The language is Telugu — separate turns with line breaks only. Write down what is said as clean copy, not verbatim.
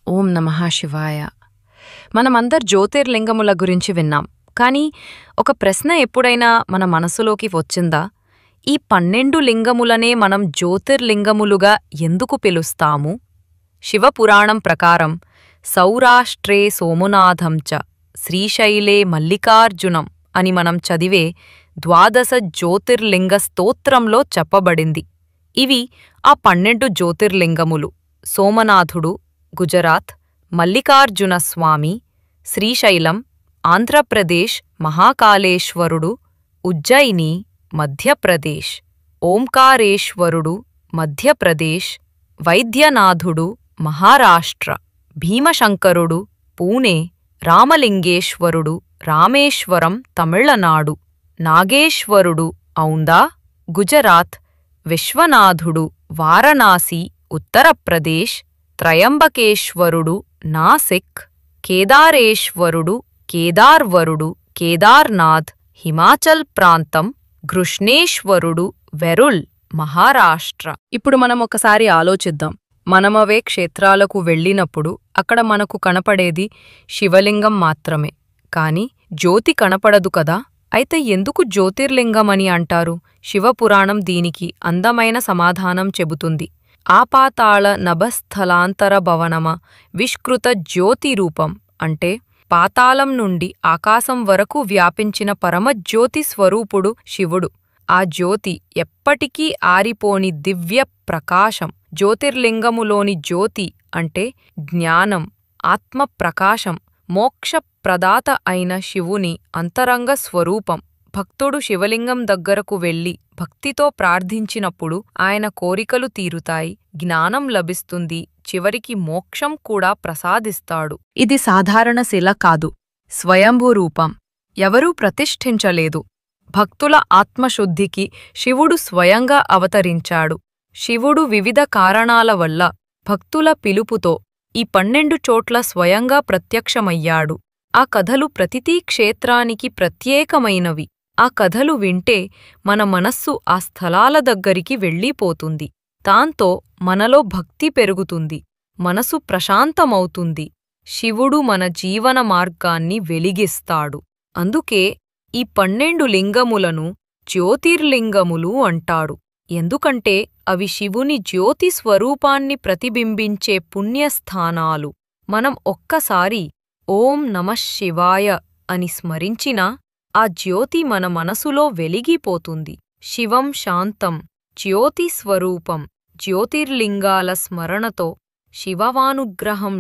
ఓం నమః శివాయ. మనమందర్ జ్యోతిర్లింగముల గురించి విన్నాం. కానీ ఒక ప్రశ్న ఎప్పుడైనా మన మనసులోకి వచ్చిందా? ఈ 12 లింగములనే మనం జ్యోతిర్లింగములుగా ఎందుకు పిలుస్తాము? శివపురాణం ప్రకారం సౌరాష్ట్రే సోమనాథం చ శ్రీశైలే మల్లికార్జునం అని మనం చదివే 12 జ్యోతిర్లింగ స్తోత్రంలో చెప్పబడింది. ఇవి ఆ 12 జ్యోతిర్లింగములు. సోమనాథుడు గుజరాత్, మల్లికార్జున స్వామి శ్రీశైలం ఆంధ్రప్రదేశ్, మహాకాళేశ్వరుడు ఉజ్జయిని మధ్యప్రదేశ్, ఓంకారేశ్వరుడు మధ్యప్రదేశ్, వైద్యనాథుడు మహారాష్ట్ర, భీమశంకరుడు పూణే, రామలింగేశ్వరుడు రామేశ్వరం తమిళనాడు, నాగేశ్వరుడు ఔందా గుజరాత్, విశ్వనాథుడు వారణాసి ఉత్తరప్రదేశ్, త్రయంబకేశ్వరుడు నాసిక్, కేదారేశ్వరుడు కేదార్వరుడు కేదార్నాథ్ హిమాచల్ ప్రాంతం, కృష్ణేశ్వరుడు వెరుల్ మహారాష్ట్ర. ఇప్పుడు మనం ఒకసారి ఆలోచిద్దాం. మనమవే క్షేత్రాలకు వెళ్ళినప్పుడు అక్కడ మనకు కనపడేది శివలింగం మాత్రమే, కాని జ్యోతి కనపడదు కదా. అయితే ఎందుకు జ్యోతిర్లింగమని అంటారు? శివపురాణం దీనికి అందమైన సమాధానం చెబుతుంది. ఆపాతాళ నభస్థలాంతర భవనమ విష్కృత జ్యోతిరూపం అంటే పాతాళం నుండి ఆకాశం వరకు వ్యాపించిన పరమజ్యోతి స్వరూపుడు శివుడు. ఆ జ్యోతి ఎప్పటికీ ఆరిపోని దివ్య ప్రకాశం. జ్యోతిర్లింగములోని జ్యోతి అంటే జ్ఞానం, ఆత్మ ప్రకాశం, మోక్షప్రదాత అయిన శివుని అంతరంగ స్వరూపం. భక్తుడు శివలింగం దగ్గరకు వెళ్లి భక్తితో ప్రార్థించినప్పుడు ఆయన కోరికలు తీరుతాయి, జ్ఞానం లభిస్తుంది, చివరికి మోక్షం కూడా ప్రసాదిస్తాడు. ఇది సాధారణ శిల కాదు, స్వయంభూ రూపం. ఎవరూ ప్రతిష్ఠించలేదు. భక్తుల ఆత్మశుద్ధికి శివుడు స్వయంగా అవతరించాడు. శివుడు వివిధ కారణాల వల్ల భక్తుల పిలుపుతో ఈ 12 చోట్ల స్వయంగా ప్రత్యక్షమయ్యాడు. ఆ కథలు ప్రతితీ క్షేత్రానికి ప్రత్యేకమైనవి. ఆ కథలు వింటే మన మనస్సు ఆ స్థలాల దగ్గరికి వెళ్ళిపోతుంది. దాంతో మనలో భక్తి పెరుగుతుంది, మనసు ప్రశాంతమవుతుంది. శివుడు మన జీవన మార్గాన్ని వెలిగిస్తాడు. అందుకే ఈ 12 లింగములను జ్యోతిర్లింగములు అంటాడు. ఎందుకంటే అవి శివుని జ్యోతి స్వరూపాన్ని ప్రతిబింబించే పుణ్యస్థానాలు. మనం ఒక్కసారి ఓం నమః శివాయ అని స్మరించినా ఆ జ్యోతి మన మనసులో వెలిగిపోతుంది. శివం శాంతం, జ్యోతి స్వరూపం. జ్యోతిర్లింగాల స్మరణతో శివవానుగ్రహం